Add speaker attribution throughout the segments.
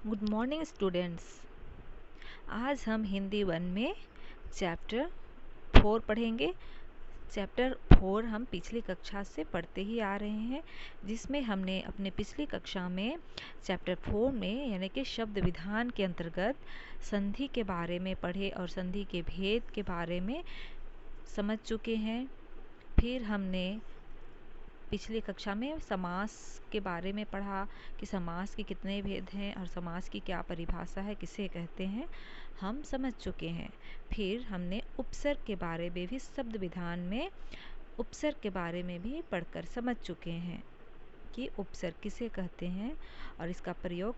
Speaker 1: Good morning students. आज हम हिंदी 1 में चैप्टर 4 पढ़ेंगे। चैप्टर 4 हम पिछली कक्षा से पढ़ते ही आ रहे हैं, जिसमें हमने अपने पिछली कक्षा में चैप्टर 4 में यानी कि शब्द विधान के अंतर्गत संधि के बारे में पढ़े और संधि के भेद के बारे में समझ चुके हैं। फिर हमने पिछली कक्षा में समास के बारे में पढ़ा कि समास के कितने भेद हैं और समास की क्या परिभाषा है, किसे कहते हैं, हम समझ चुके हैं। फिर हमने उपसर्ग के बारे में भी शब्द विधान में उपसर्ग के बारे में भी पढ़कर समझ चुके हैं कि उपसर्ग किसे कहते हैं और इसका प्रयोग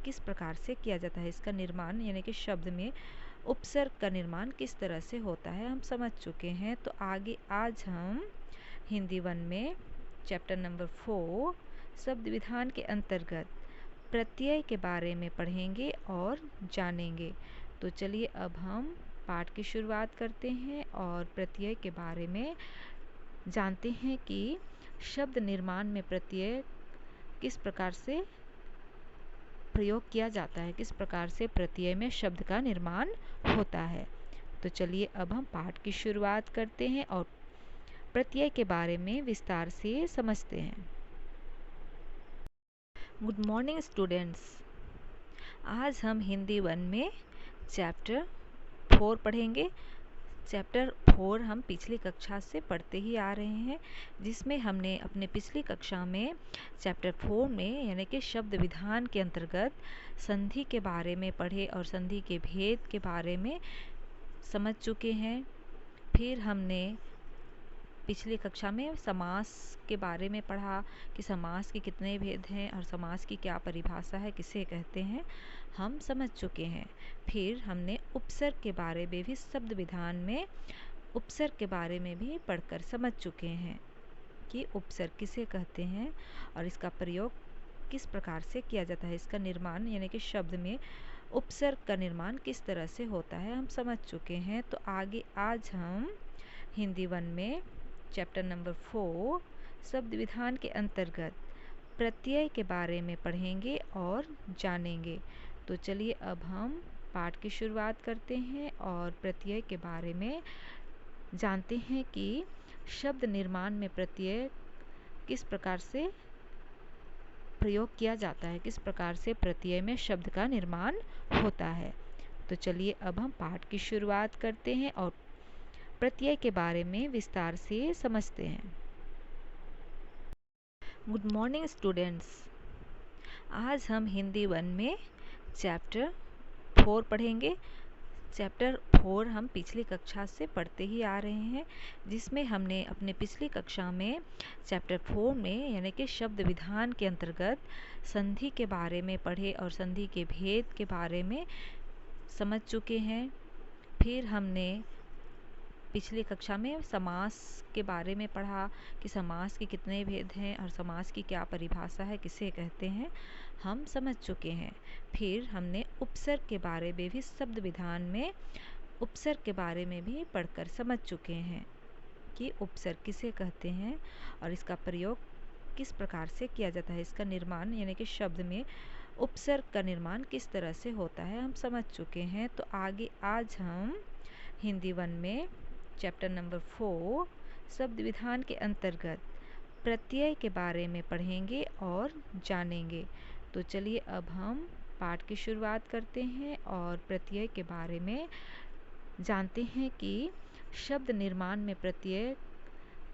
Speaker 1: किस प्रकार से किया जाता है, इसका निर्माण यानी कि शब्द में उपसर्ग का निर्माण किस तरह से होता है, हम समझ चुके हैं। तो आगे आज हम हिंदी 1 में चैप्टर नंबर 4 शब्द विधान के अंतर्गत प्रत्यय के बारे में पढ़ेंगे और जानेंगे। तो चलिए अब हम पाठ की शुरुआत करते हैं और प्रत्यय के बारे में जानते हैं कि शब्द निर्माण में प्रत्यय किस प्रकार से प्रयोग किया जाता है, किस प्रकार से प्रत्यय में शब्द का निर्माण होता है। तो चलिए अब हम पाठ की शुरुआत करते हैं और प्रत्यय के बारे में विस्तार से समझते हैं। Good morning students. आज हम हिंदी 1 में चैप्टर 4 पढ़ेंगे। चैप्टर 4 हम पिछली कक्षा से पढ़ते ही आ रहे हैं, जिसमें हमने अपने पिछली कक्षा में चैप्टर 4 में यानी कि शब्द विधान के अंतर्गत संधि के बारे में पढ़े और संधि के भेद के बारे में समझ चुके हैं। फिर हमने पिछली कक्षा में समास के बारे में पढ़ा कि समास के कितने भेद हैं और समास की क्या परिभाषा है, किसे कहते हैं, हम समझ चुके हैं। फिर हमने उपसर्ग के बारे में भी शब्द विधान में उपसर्ग के बारे में भी पढ़कर समझ चुके हैं कि उपसर्ग किसे कहते हैं और इसका प्रयोग किस प्रकार से किया जाता है, इसका निर्माण यानी कि शब्द में उपसर्ग का निर्माण किस तरह से होता है, हम समझ चुके हैं। तो आगे आज हम हिंदी 1 में चैप्टर नंबर 4 शब्द विधान के अंतर्गत प्रत्यय के बारे में पढ़ेंगे और जानेंगे। तो चलिए अब हम पाठ की शुरुआत करते हैं और प्रत्यय के बारे में जानते हैं कि शब्द निर्माण में प्रत्यय किस प्रकार से प्रयोग किया जाता है, किस प्रकार से प्रत्यय में शब्द का निर्माण होता है। तो चलिए अब हम पाठ की शुरुआत करते हैं और प्रत्यय के बारे में विस्तार से समझते हैं। Good morning students. आज हम हिंदी 1 में चैप्टर 4 पढ़ेंगे। चैप्टर 4 हम पिछली कक्षा से पढ़ते ही आ रहे हैं, जिसमें हमने अपने पिछली कक्षा में चैप्टर 4 में यानी कि शब्द विधान के अंतर्गत संधि के बारे में पढ़े और संधि के भेद के बारे में समझ चुके हैं। फिर हमने पिछली कक्षा में समास के बारे में पढ़ा कि समास के कितने भेद हैं और समास की क्या परिभाषा है, किसे कहते हैं, हम समझ चुके हैं। फिर हमने उपसर्ग के बारे में भी शब्द विधान में उपसर्ग के बारे में भी पढ़कर समझ चुके हैं कि उपसर्ग किसे कहते हैं और इसका प्रयोग किस प्रकार से किया जाता है, इसका निर्माण यानी कि शब्द में उपसर्ग का निर्माण किस तरह से होता है, हम समझ चुके हैं। तो आगे आज हम हिंदी 1 में चैप्टर नंबर 4 शब्द विधान के अंतर्गत प्रत्यय के बारे में पढ़ेंगे और जानेंगे। तो चलिए अब हम पाठ की शुरुआत करते हैं और प्रत्यय के बारे में जानते हैं कि शब्द निर्माण में प्रत्यय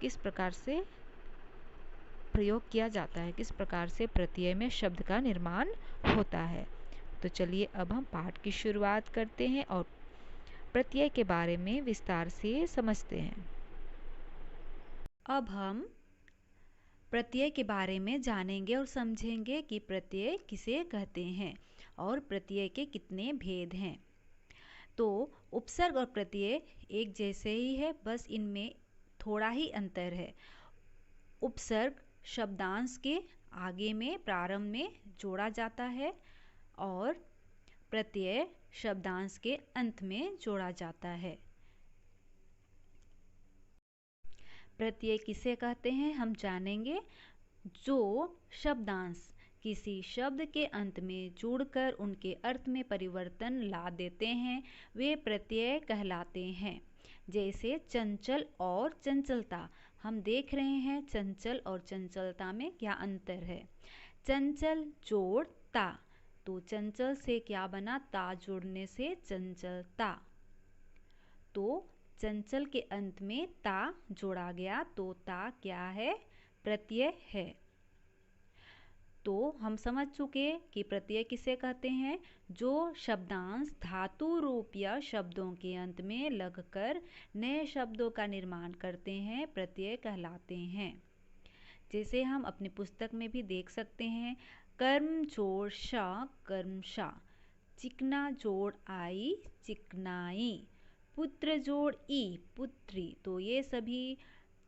Speaker 1: किस प्रकार से प्रयोग किया जाता है, किस प्रकार से प्रत्यय में शब्द का निर्माण होता है। तो चलिए अब हम पाठ की शुरुआत करते हैं और प्रत्यय के बारे में विस्तार से समझते हैं। अब हम प्रत्यय के बारे में जानेंगे और समझेंगे कि प्रत्यय किसे कहते हैं और प्रत्यय के कितने भेद हैं। तो उपसर्ग और प्रत्यय एक जैसे ही है, बस इनमें थोड़ा ही अंतर है। उपसर्ग शब्दांश के आगे में प्रारंभ में जोड़ा जाता है और प्रत्यय शब्दांश के अंत में जोड़ा जाता है। प्रत्यय किसे कहते हैं हम जानेंगे। जो शब्दांश
Speaker 2: किसी शब्द के अंत में जुड़कर उनके अर्थ में परिवर्तन ला देते हैं, वे प्रत्यय कहलाते हैं। जैसे चंचल और चंचलता। हम देख रहे हैं चंचल और चंचलता में क्या अंतर है। चंचल जोड़ ता, तो चंचल से क्या बना, ता जोड़ने से चंचलता। तो चंचल के अंत में ता जोड़ा गया, तो ता क्या है, प्रत्यय है। तो हम समझ चुके कि प्रत्यय किसे कहते हैं, जो शब्दांश धातु रूप या शब्दों के अंत में लगकर नए शब्दों का निर्माण करते हैं, प्रत्यय कहलाते हैं। जैसे हम अपनी पुस्तक में भी देख सकते हैं, कर्म जोड़ शा, कर्मशा। चिकना जोड़ आई, चिकनाई। पुत्र जोड़ ई, पुत्री। तो ये सभी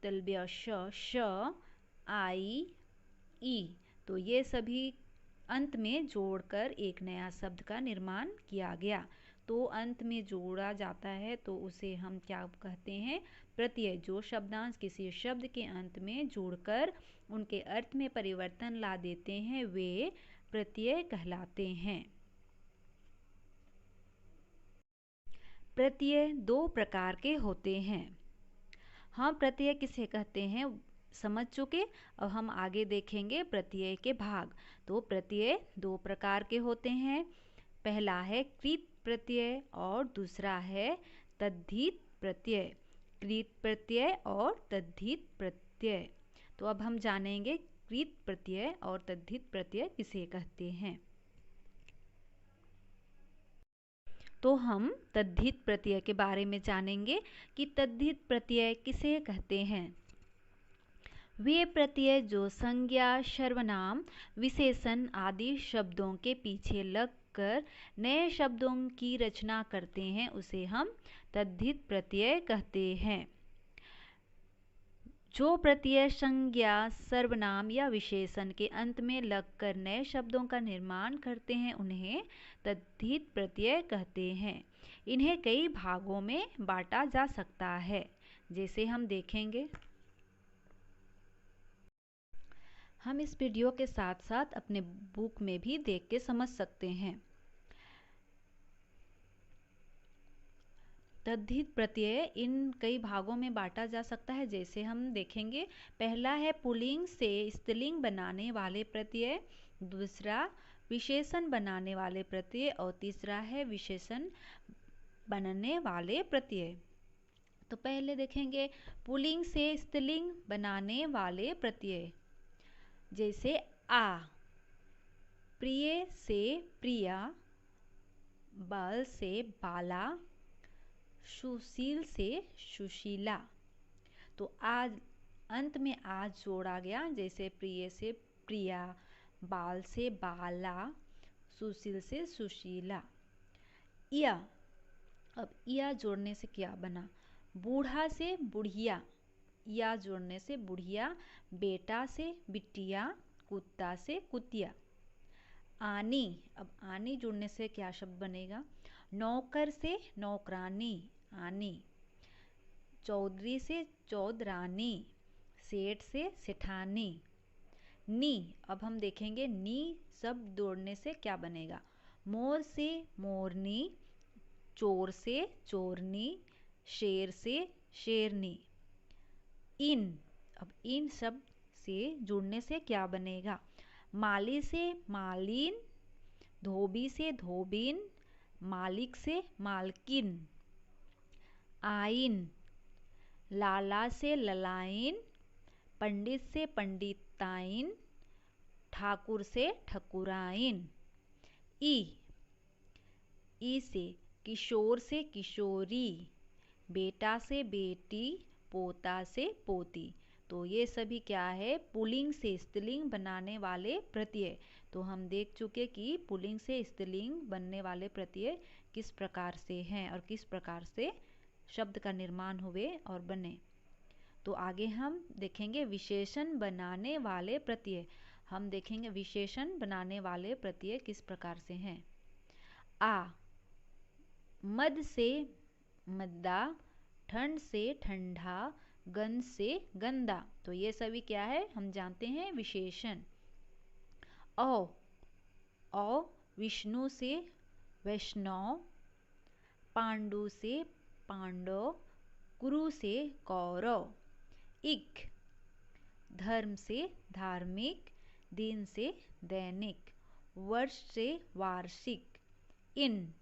Speaker 2: तलव्य श, आई, ई, तो ये सभी अंत में जोड़कर एक नया शब्द का निर्माण किया गया। तो अंत में जोड़ा जाता है तो उसे हम क्या कहते हैं, प्रत्यय। जो शब्दांश किसी शब्द के अंत में जोड़कर उनके अर्थ में परिवर्तन ला देते हैं, वे प्रत्यय कहलाते हैं। प्रत्यय दो प्रकार के होते हैं। हम प्रत्यय किसे कहते हैं समझ चुके। अब हम आगे देखेंगे प्रत्यय के भाग। तो प्रत्यय दो प्रकार के होते हैं। पहला है कृत प्रत्यय और दूसरा है तद्धित प्रत्यय। कृत प्रत्यय और तद्धित प्रत्यय। तो अब हम जानेंगे कृत प्रत्यय और तद्धित प्रत्यय किसे कहते हैं। तो हम तद्धित प्रत्यय के बारे में जानेंगे कि तद्धित प्रत्यय किसे कहते हैं। वे प्रत्यय जो संज्ञा, सर्वनाम, विशेषण आदि शब्दों के पीछे लगकर नए शब्दों की रचना करते हैं, उसे हम तद्धित प्रत्यय कहते हैं। जो प्रत्यय संज्ञा, सर्वनाम या विशेषण के अंत में लगकर नए शब्दों का निर्माण करते हैं, उन्हें तद्धित प्रत्यय कहते हैं। इन्हें कई भागों में बांटा जा सकता है, जैसे हम देखेंगे। हम इस वीडियो के साथ साथ अपने बुक में भी देख के समझ सकते हैं। तद्धित प्रत्यय इन कई भागों में बांटा जा सकता है, जैसे हम देखेंगे। पहला है पुल्लिंग से स्त्रीलिंग बनाने वाले प्रत्यय, दूसरा विशेषण बनाने वाले प्रत्यय और तीसरा है विशेषण बनने वाले प्रत्यय। तो पहले देखेंगे पुल्लिंग से स्त्रीलिंग बनाने वाले प्रत्यय, जैसे आ, प्रिय से प्रिया, बाल से बाला, सुशील से सुशीला। तो आज अंत में आज जोड़ा गया, जैसे प्रिय से प्रिया, बाल से बाला, सुशील से सुशीला। या, अब या जोड़ने से क्या बना, बूढ़ा से बुढ़िया, या जोड़ने से बुढ़िया। बेटा से बिटिया, कुत्ता से कुतिया। आनी, अब आनी जुड़ने से क्या शब्द बनेगा, नौकर से नौकरानी, आनी। चौधरी से चौधरानी, सेठ से सेठानी। नी, अब हम देखेंगे नी शब्द जोड़ने से क्या बनेगा, मोर से मोरनी, चोर से चोरनी, शेर से शेरनी। इन, अब इन शब्द से जुड़ने से क्या बनेगा, माली से मालिन, धोबी से धोबिन, मालिक से मालकिन। आइन, लाला से ललाइन, पंडित से पंडिताइन, ठाकुर से ठकुराइन। ई से किशोर से किशोरी, बेटा से बेटी, पोता से पोती। तो ये सभी क्या है, पुल्लिंग से स्त्रीलिंग बनाने वाले प्रत्यय। तो हम देख चुके कि पुल्लिंग से स्त्रीलिंग बनने वाले प्रत्यय किस प्रकार से हैं और किस प्रकार से शब्द का निर्माण हुए और बने। तो आगे हम देखेंगे विशेषण बनाने वाले प्रत्यय। हम देखेंगे विशेषण बनाने वाले प्रत्यय किस प्रकार से हैं। आ, मद से मद्दा, ठंड से ठंडा, गंध से गंदा। तो ये सभी क्या है, हम जानते हैं विशेषण। औ औ विष्णु से वैष्णव, पांडु से पांडव, कुरु से कौरव। इक धर्म से धार्मिक, दिन से दैनिक, वर्ष से वार्षिक। इन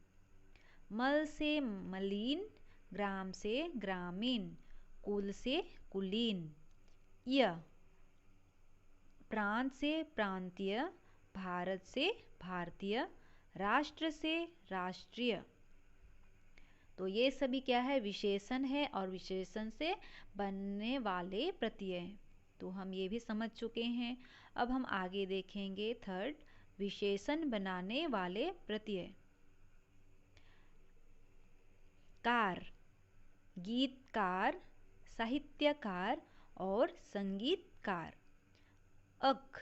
Speaker 2: मल से मलिन, ग्राम से ग्रामीण, कुल से कुलीन। य प्रांत से प्रांतीय, भारत से भारतीय, राष्ट्र से राष्ट्रीय। तो ये सभी क्या है, विशेषण है और विशेषण से बनने वाले प्रत्यय। तो हम ये भी समझ चुके हैं। अब हम आगे देखेंगे थर्ड, विशेषण बनाने वाले प्रत्यय। कार, गीतकार, साहित्यकार और संगीतकार। अक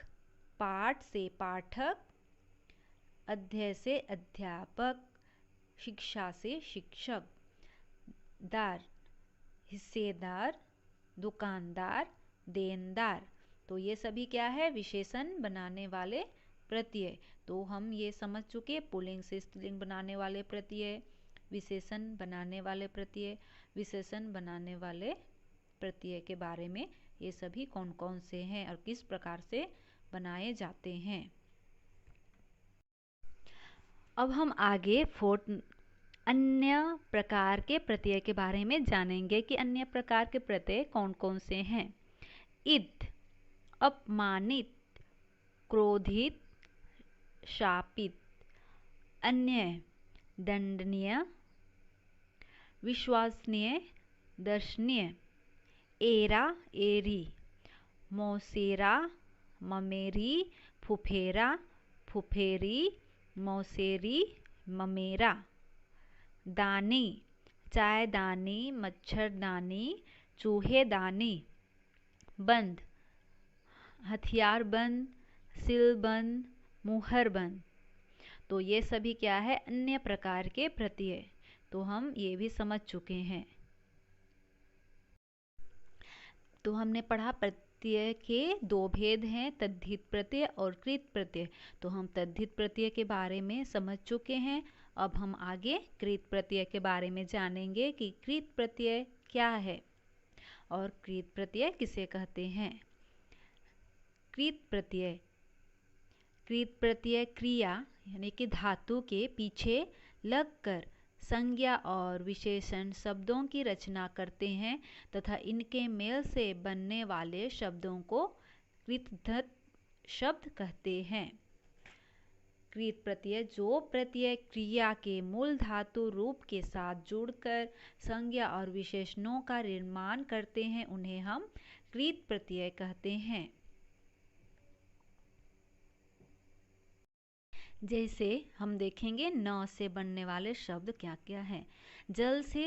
Speaker 2: पाठ से पाठक, अध्यय से अध्यापक, शिक्षा से शिक्षक। दार हिस्सेदार, दुकानदार, देनदार। तो ये सभी क्या है, विशेषण बनाने वाले प्रत्यय। तो हम ये समझ चुके पुल्लिंग से स्त्रीलिंग बनाने वाले प्रत्यय, विशेषण बनाने वाले प्रत्यय, विशेषण बनाने वाले प्रत्यय के बारे में, ये सभी कौन कौन से हैं और किस प्रकार से बनाए जाते हैं। अब हम आगे फोर्थ अन्य प्रकार के प्रत्यय के बारे में जानेंगे कि अन्य प्रकार के प्रत्यय कौन कौन से हैं। इद अपमानित, क्रोधित, शापित। अन्य दंडनीय, विश्वसनीय, दर्शनीय। एरा एरी, मौसेरा, ममेरी, फुफेरा, फुफेरी, मौसेरी, ममेरा। दानी चायदानी, मच्छरदानी, चूहेदानी। बंद हथियार बंद, सिल बंद, मुहर बंद। तो ये सभी क्या है, अन्य प्रकार के प्रत्यय। तो हम ये भी समझ चुके हैं। तो हमने पढ़ा प्रत्यय के दो भेद हैं, तद्धित प्रत्यय और कृत प्रत्यय। तो हम तद्धित प्रत्यय के बारे में समझ चुके हैं। अब हम आगे कृत प्रत्यय के बारे में जानेंगे कि कृत प्रत्यय क्या है और कृत प्रत्यय किसे कहते हैं। कृत प्रत्यय, कृत प्रत्यय क्रिया यानी कि धातु के पीछे लगकर संज्ञा और विशेषण शब्दों की रचना करते हैं तथा इनके मेल से बनने वाले शब्दों को कृतधत शब्द कहते हैं। कृत प्रत्यय जो प्रत्यय क्रिया के मूल धातु रूप के साथ जुड़कर संज्ञा और विशेषणों का निर्माण करते हैं, उन्हें हम कृत प्रत्यय कहते हैं। जैसे हम देखेंगे न से बनने वाले शब्द क्या क्या हैं। जल से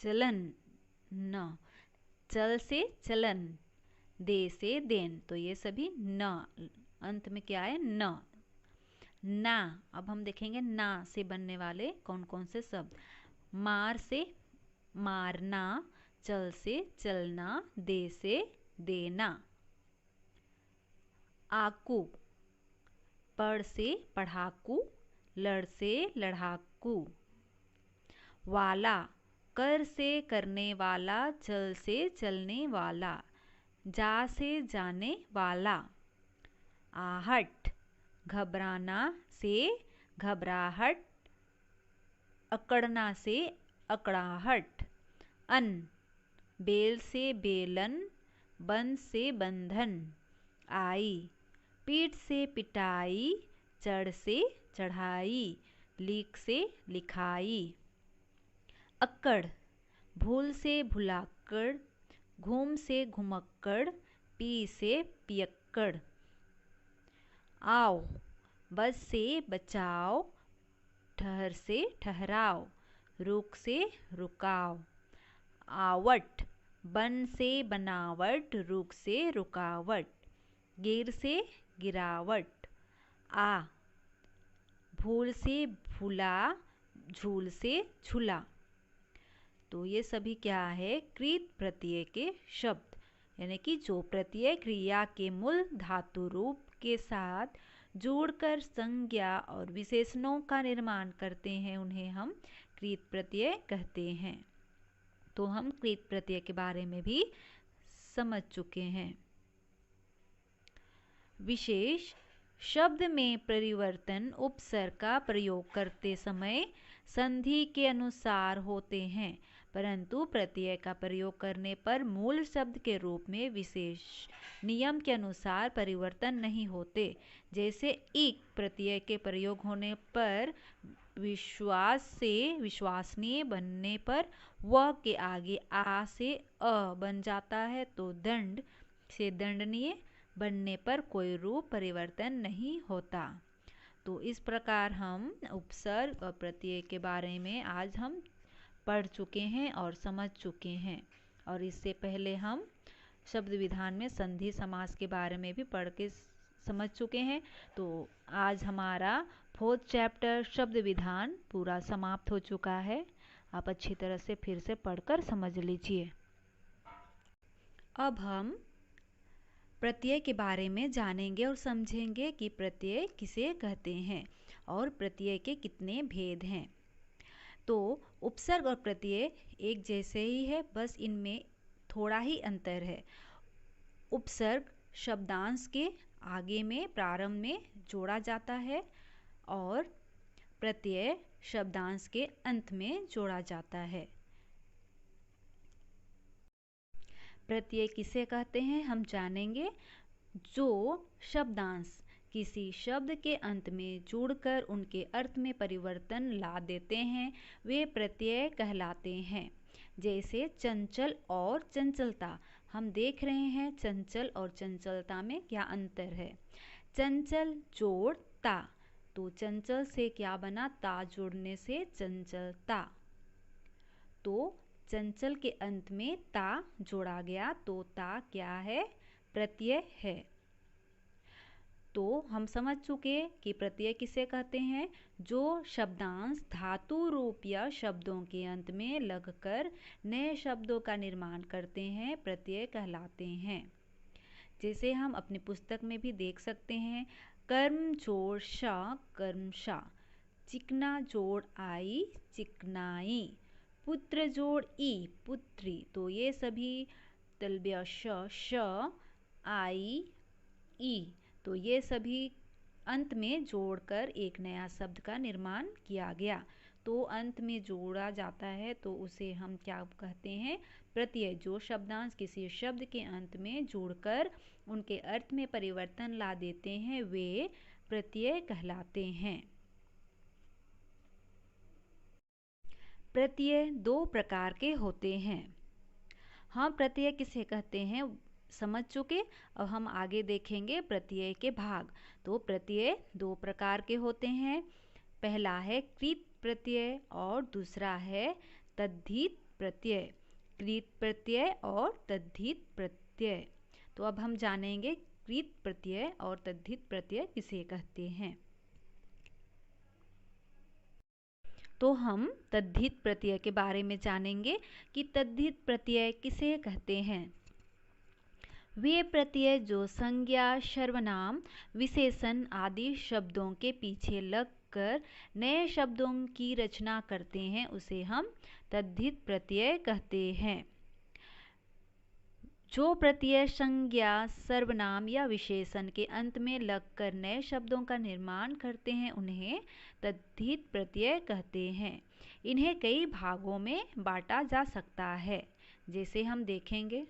Speaker 2: जलन, न। चल से चलन, दे से देन। तो ये सभी न, अंत में क्या है, न। ना, अब हम देखेंगे ना से बनने वाले कौन कौन से शब्द। मार से मारना, चल से चलना, दे से देना। आकू, पढ़ से पढ़ाकू, लड़ से लड़ाकू। वाला, कर से करने वाला, चल से चलने वाला, जा से जाने वाला। आहट, घबराना से घबराहट, अकड़ना से अकड़ाहट। अन, बेल से बेलन, बंध से बंधन। आई, पीठ से पिटाई, चढ़ से चढ़ाई, लिख से लिखाई। अक्कड़, भूल से भुलाक्कड़, घूम से घुमक्कड़, पी से पियक्कड़। आओ, बस से बचाओ, ठहर से ठहराओ, रुक से रुकाव। आवट, बन से बनावट, रुक से रुकावट, गिर से गिरावट। आ, भूल से भूला, झूल से झूला। तो ये सभी क्या है, कृत प्रत्यय के शब्द, यानी कि जो प्रत्यय क्रिया के मूल धातु रूप के साथ जोड़कर संज्ञा और विशेषणों का निर्माण करते हैं, उन्हें हम कृत प्रत्यय कहते हैं। तो हम कृत प्रत्यय के बारे में भी समझ चुके हैं। विशेष शब्द में परिवर्तन उपसर्ग का प्रयोग करते समय संधि के अनुसार होते हैं, परंतु प्रत्यय का प्रयोग करने पर मूल शब्द के रूप में विशेष नियम के अनुसार परिवर्तन नहीं होते। जैसे इक प्रत्यय के प्रयोग होने पर विश्वास से विश्वसनीय बनने पर व के आगे आ से अ बन जाता है, तो दंड से दंडनीय बनने पर कोई रूप परिवर्तन नहीं होता। तो इस प्रकार हम उपसर्ग और प्रत्यय के बारे में आज हम पढ़ चुके हैं और समझ चुके हैं। और इससे पहले हम शब्द विधान में संधि समास के बारे में भी पढ़ के समझ चुके हैं। तो आज हमारा 4th चैप्टर शब्द विधान पूरा समाप्त हो चुका है। आप अच्छी तरह से फिर से पढ़कर समझ लीजिए। अब हम प्रत्यय के बारे में जानेंगे और समझेंगे कि प्रत्यय किसे कहते हैं और प्रत्यय के कितने भेद हैं। तो उपसर्ग और प्रत्यय एक जैसे ही है, बस इनमें थोड़ा ही अंतर है। उपसर्ग शब्दांश के आगे में प्रारंभ में जोड़ा जाता है और प्रत्यय शब्दांश के अंत में जोड़ा जाता है। प्रत्यय किसे कहते हैं हम जानेंगे। जो शब्दांश किसी शब्द के अंत में जोड़कर उनके अर्थ में परिवर्तन ला देते हैं, वे प्रत्यय कहलाते हैं। जैसे चंचल और चंचलता, हम देख रहे हैं चंचल और चंचलता में क्या अंतर है। चंचल जोड़ ता, तो चंचल से क्या बना, ता जोड़ने से चंचलता। तो चंचल के अंत में ता जोड़ा गया, तो ता क्या है, प्रत्यय है। तो हम समझ चुके कि प्रत्यय किसे कहते हैं। जो शब्दांश धातु रूप या शब्दों के अंत में लगकर नए शब्दों का निर्माण करते हैं, प्रत्यय कहलाते हैं। जैसे हम अपनी पुस्तक में भी देख सकते हैं, कर्म जोड़ शा कर्मशा, चिकना जोड़ आई चिकनाई, पुत्र जोड़ ई पुत्री, तो ये सभी तलव्य श आई ई, तो ये सभी अंत में जोड़कर एक नया शब्द का निर्माण किया गया। तो अंत में जोड़ा जाता है तो उसे हम क्या कहते हैं, प्रत्यय। जो शब्दांश किसी शब्द के अंत में जोड़कर उनके अर्थ में परिवर्तन ला देते हैं, वे प्रत्यय कहलाते हैं। प्रत्यय दो प्रकार के होते हैं। हम प्रत्यय किसे कहते हैं समझ चुके। अब हम आगे देखेंगे प्रत्यय के भाग। तो प्रत्यय दो प्रकार के होते हैं। पहला है कृत प्रत्यय और दूसरा है तद्धित प्रत्यय। कृत प्रत्यय और तद्धित प्रत्यय। तो अब हम जानेंगे कृत प्रत्यय और तद्धित प्रत्यय किसे कहते हैं। तो हम तद्धित प्रत्यय के बारे में जानेंगे कि तद्धित प्रत्यय किसे कहते हैं। वे प्रत्यय जो संज्ञा सर्वनाम विशेषण आदि शब्दों के पीछे लगकर नए शब्दों की रचना करते हैं, उसे हम तद्धित प्रत्यय कहते हैं। जो प्रत्यय संज्ञा सर्वनाम या विशेषण के अंत में लगकर नए शब्दों का निर्माण करते हैं, उन्हें तद्धित प्रत्यय कहते हैं। इन्हें कई भागों में बांटा जा सकता है, जैसे हम देखेंगे।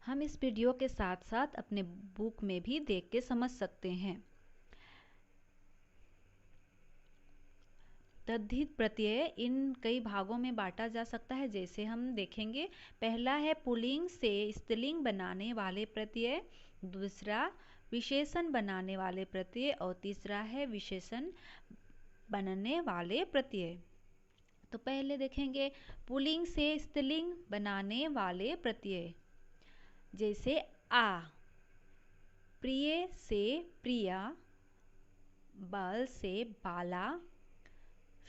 Speaker 2: हम इस वीडियो के साथ साथ अपने बुक में भी देख के समझ सकते हैं। तद्धित प्रत्यय इन कई भागों में बांटा जा सकता है, जैसे हम देखेंगे। पहला है पुल्लिंग से स्त्रीलिंग बनाने वाले प्रत्यय, दूसरा विशेषण बनाने वाले प्रत्यय और तीसरा है विशेषण बनने वाले प्रत्यय। तो पहले देखेंगे पुल्लिंग से स्त्रीलिंग बनाने वाले प्रत्यय, जैसे आ, प्रिय से प्रिया, बाल से बाला,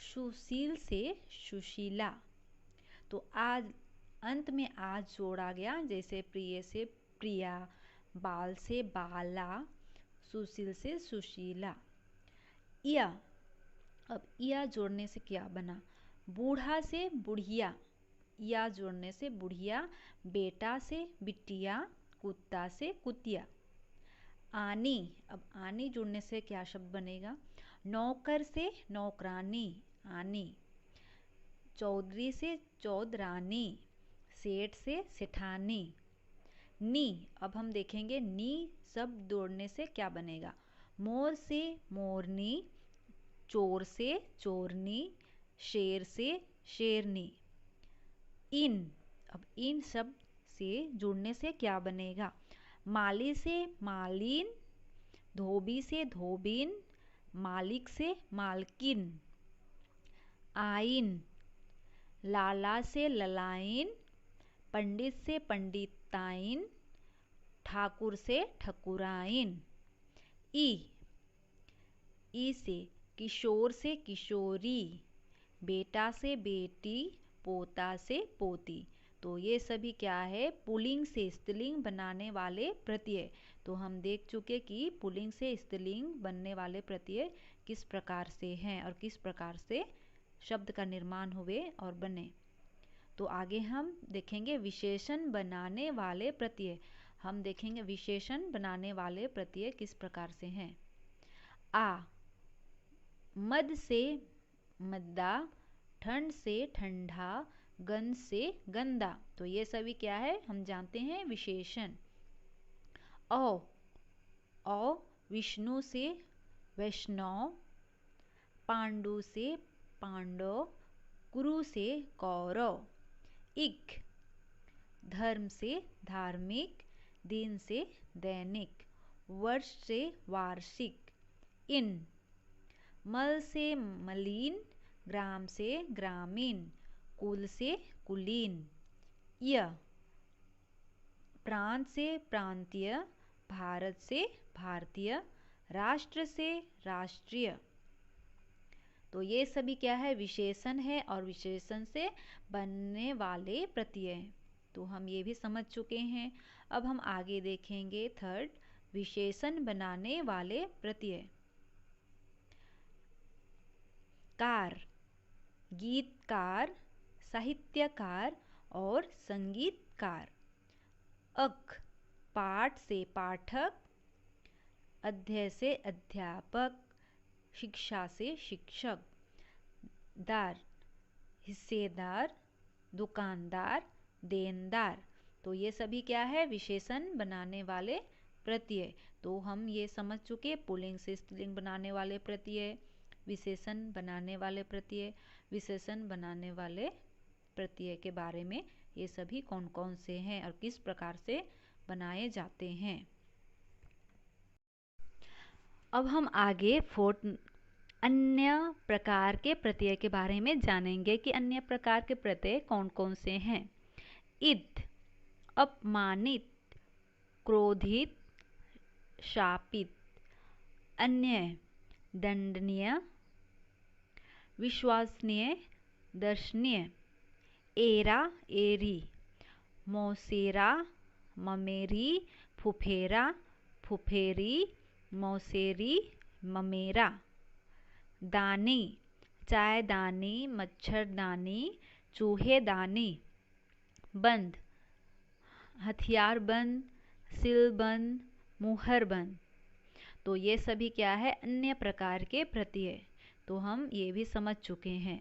Speaker 2: सुशील से सुशीला। तो आज अंत में आज जोड़ा गया, जैसे प्रिय से प्रिया, बाल से बाला, सुशील से सुशीला। या, अब या जोड़ने से क्या बना? बूढ़ा से बुढ़िया, या जोड़ने से बुढ़िया। बेटा से बिटिया, कुत्ता से कुतिया। आनी, अब आनी जुड़ने से क्या शब्द बनेगा? नौकर से नौकरानी, आनी। चौधरी से चौधरानी, सेठ से सेठानी। नी, अब हम देखेंगे नी शब्द जोड़ने से क्या बनेगा? मोर से मोरनी, चोर से चोरनी, शेर से शेरनी। इन, अब इन शब्द से जुड़ने से क्या बनेगा? माली से मालिन, धोबी से धोबिन, मालिक से मालकिन। आइन, लाला से ललाइन, पंडित से पंडिताइन, ठाकुर से ठकुराइन। ई से किशोर से किशोरी, बेटा से बेटी, पोता से पोती। तो ये सभी क्या है? पुल्लिंग से स्त्रीलिंग बनाने वाले प्रत्यय। तो हम देख चुके कि पुल्लिंग से स्त्रीलिंग बनने वाले प्रत्यय किस प्रकार से हैं और किस प्रकार से शब्द का निर्माण हुए और बने। तो आगे हम देखेंगे विशेषण बनाने वाले प्रत्यय। हम देखेंगे विशेषण बनाने वाले प्रत्यय किस प्रकार से हैं। आ, मद से मद्दा, ठंड से ठंडा, गंध से गंदा। तो ये सभी क्या है? हम जानते हैं विशेषण। औ विष्णु से वैष्णव, पांडु से पांडव, कुरु से कौरव। इक, धर्म से धार्मिक, दिन से दैनिक, वर्ष से वार्षिक। इन, मल से मलिन, ग्राम से ग्रामीण, कुल से कुलीन। य, प्रांत से प्रांतीय, भारत से भारतीय, राष्ट्र से राष्ट्रीय। तो ये सभी क्या है? विशेषण है और विशेषण से बनने वाले प्रत्यय। तो हम ये भी समझ चुके हैं। अब हम आगे देखेंगे थर्ड, विशेषण बनाने वाले प्रत्यय। कार, गीतकार, साहित्यकार और संगीतकार। अक, पाठ से पाठक, अध्यय से अध्यापक, शिक्षा से शिक्षक। दार, हिस्सेदार, दुकानदार, देनदार। तो ये सभी क्या है? विशेषण बनाने वाले प्रत्यय। तो हम ये समझ चुके पुल्लिंग से स्त्रीलिंग बनाने वाले प्रत्यय, विशेषण बनाने वाले प्रत्यय, विशेषण बनाने वाले प्रत्यय के बारे में। ये सभी कौन कौन से हैं और किस प्रकार से बनाए जाते हैं। अब हम आगे फोर्थ अन्य प्रकार के प्रत्यय के बारे में जानेंगे कि अन्य प्रकार के प्रत्यय कौन कौन से हैं। इद, अपमानित, क्रोधित, शापित। अन्य, दंडनीय, विश्वसनीय, दर्शनीय। एरा, एरी, मौसेरा, ममेरी, फुफेरा, फुफेरी, मौसेरी, ममेरा। दानी, चायदानी, मच्छरदानी, चूहेदानी। बंद, हथियारबंद, सिलबंद, मुहरबंद। तो ये सभी क्या है? अन्य प्रकार के प्रत्यय। तो हम ये भी समझ चुके हैं।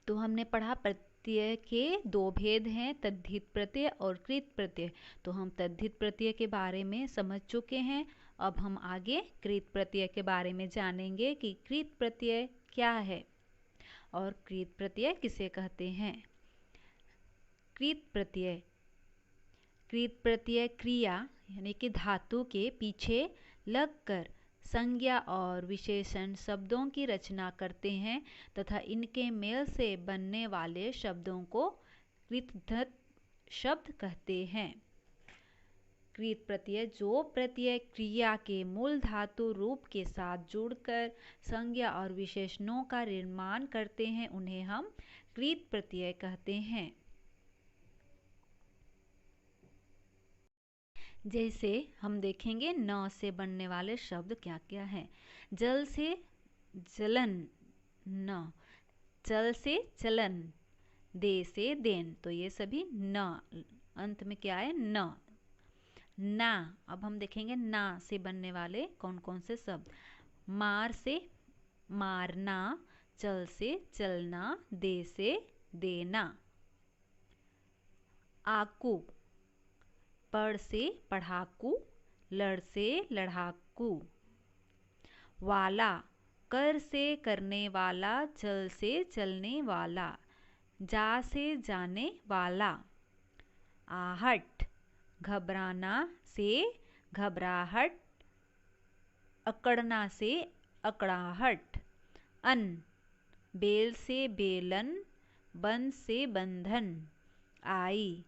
Speaker 2: तो हमने पढ़ा प्रत्यय के दो भेद हैं, तद्धित प्रत्यय और कृत प्रत्यय। तो हम तद्धित प्रत्यय के बारे में समझ चुके हैं। अब हम आगे कृत प्रत्यय के बारे में जानेंगे कि कृत प्रत्यय क्या है और कृत प्रत्यय किसे कहते हैं। कृत प्रत्यय, कृत प्रत्यय क्रिया यानी कि धातु के पीछे लगकर संज्ञा और विशेषण शब्दों की रचना करते हैं तथा इनके मेल से बनने वाले शब्दों को कृतधत शब्द कहते हैं। कृत प्रत्यय जो प्रत्यय क्रिया के मूल धातु रूप के साथ जुड़कर संज्ञा और विशेषणों का निर्माण करते हैं उन्हें हम कृत प्रत्यय कहते हैं। जैसे हम देखेंगे न से बनने वाले शब्द क्या क्या हैं। जल से जलन, न। चल से चलन, दे से देन, तो ये सभी न, अंत में क्या है, न। ना, अब हम देखेंगे ना से बनने वाले कौन कौन से शब्द। मार से मारना, चल से चलना, दे से देना। आकू, पढ़ से पढ़ाकू, लड़ से लड़ाकू। वाला, कर से करने वाला, चल से चलने वाला, जा से जाने वाला। आहट, घबराना से घबराहट, अकड़ना से अकड़ाहट। अन, बेल से बेलन, बंध से बंधन। आई,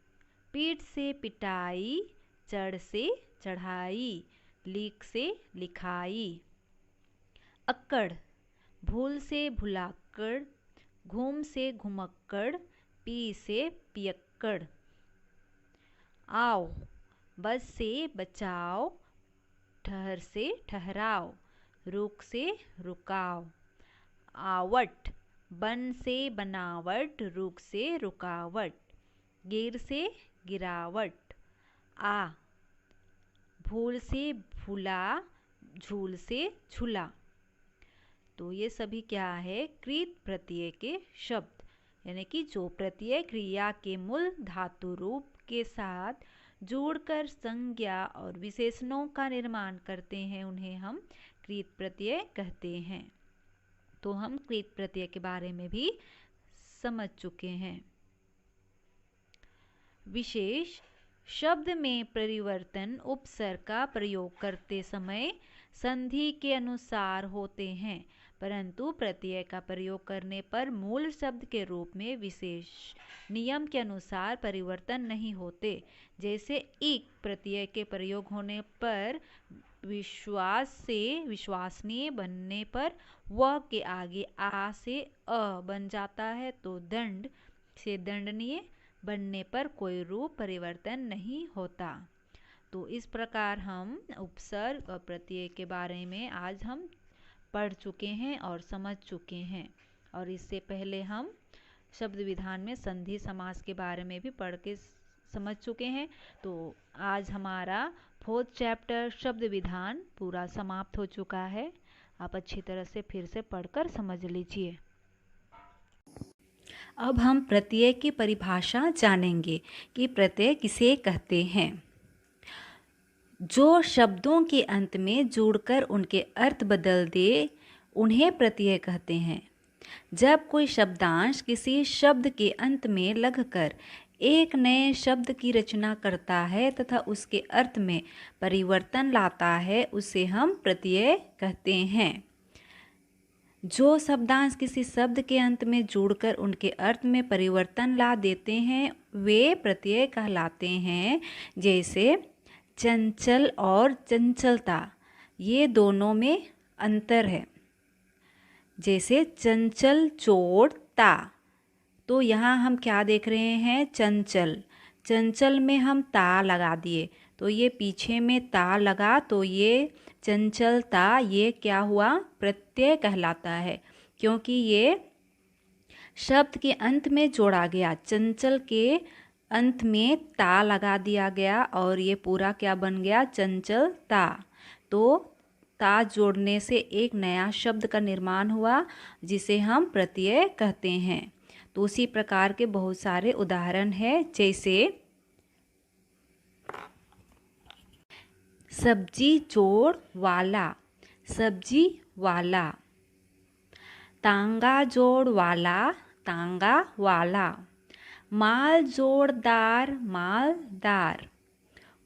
Speaker 2: पीठ से पिटाई, चढ़ से चढ़ाई, लिख से लिखाई। अक्कड़, भूल से भुलाक्कड़, घूम से घुमक्कड़, पी से पियक्कड़। आओ, बस से बचाओ, ठहर से ठहराओ, रुक से रुकाओ। आवट, बन से बनावट, रुक से रुकावट, गिर से गिरावट। आ, भूल से भूला, झूल से झूला। तो ये सभी क्या है, कृत प्रत्यय के शब्द, यानी कि जो प्रत्यय क्रिया के मूल धातु रूप के साथ जोड़कर संज्ञा और विशेषणों का निर्माण करते हैं, उन्हें हम कृत प्रत्यय कहते हैं। तो हम कृत प्रत्यय के बारे में भी समझ चुके हैं। विशेष शब्द में परिवर्तन उपसर्ग का प्रयोग करते समय संधि के अनुसार होते हैं, परंतु प्रत्यय का प्रयोग करने पर मूल शब्द के रूप में विशेष नियम के अनुसार परिवर्तन नहीं होते। जैसे इक प्रत्यय के प्रयोग होने पर विश्वास से विश्वसनीय बनने पर व के आगे आ से अ बन जाता है, तो दंड से दंडनीय बनने पर कोई रूप परिवर्तन नहीं होता। तो इस प्रकार हम उपसर्ग और प्रत्यय के बारे में आज हम पढ़ चुके हैं और समझ चुके हैं। और इससे पहले हम शब्द विधान में संधि समास के बारे में भी पढ़ के समझ चुके हैं। तो आज हमारा 4th चैप्टर शब्द विधान पूरा समाप्त हो चुका है। आप अच्छी तरह से फिर से पढ़कर समझ लीजिए। अब हम प्रत्यय की परिभाषा जानेंगे कि प्रत्यय किसे कहते हैं। जो शब्दों के अंत में जुड़कर उनके अर्थ बदल दे, उन्हें प्रत्यय कहते हैं। जब कोई शब्दांश किसी शब्द के अंत में लगकर एक नए शब्द की रचना करता है तथा उसके अर्थ में परिवर्तन लाता है, उसे हम प्रत्यय कहते हैं। जो शब्दांश किसी शब्द के अंत में जोड़कर उनके अर्थ में परिवर्तन ला देते हैं, वे प्रत्यय कहलाते हैं। जैसे चंचल और चंचलता, ये दोनों में अंतर है। जैसे चंचल चोर ता, तो यहाँ हम क्या देख रहे हैं, चंचल, चंचल में हम ता लगा दिए, तो ये पीछे में ता लगा, तो ये चंचलता, ये क्या हुआ, प्रत्यय कहलाता है, क्योंकि ये शब्द के अंत में जोड़ा गया। चंचल के अंत में ता लगा दिया गया और ये पूरा क्या बन गया, चंचलता। तो ता जोड़ने से एक नया शब्द का निर्माण हुआ, जिसे हम प्रत्यय कहते हैं। तो उसी प्रकार के बहुत सारे उदाहरण हैं, जैसे सब्जी जोड़ वाला, सब्जी वाला। तांगा जोड़ वाला, तांगा वाला। माल जोड़दार, मालदार।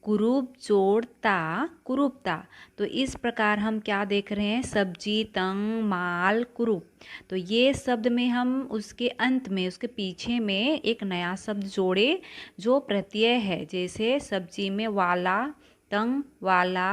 Speaker 2: कुरूप जोड़ता, कुरूपता। तो इस प्रकार हम क्या देख रहे हैं, सब्जी, तंग, माल, कुरूप। तो ये शब्द में हम उसके अंत में, उसके पीछे में एक नया शब्द जोड़े जो प्रत्यय है। जैसे सब्जी में वाला, तंग वाला,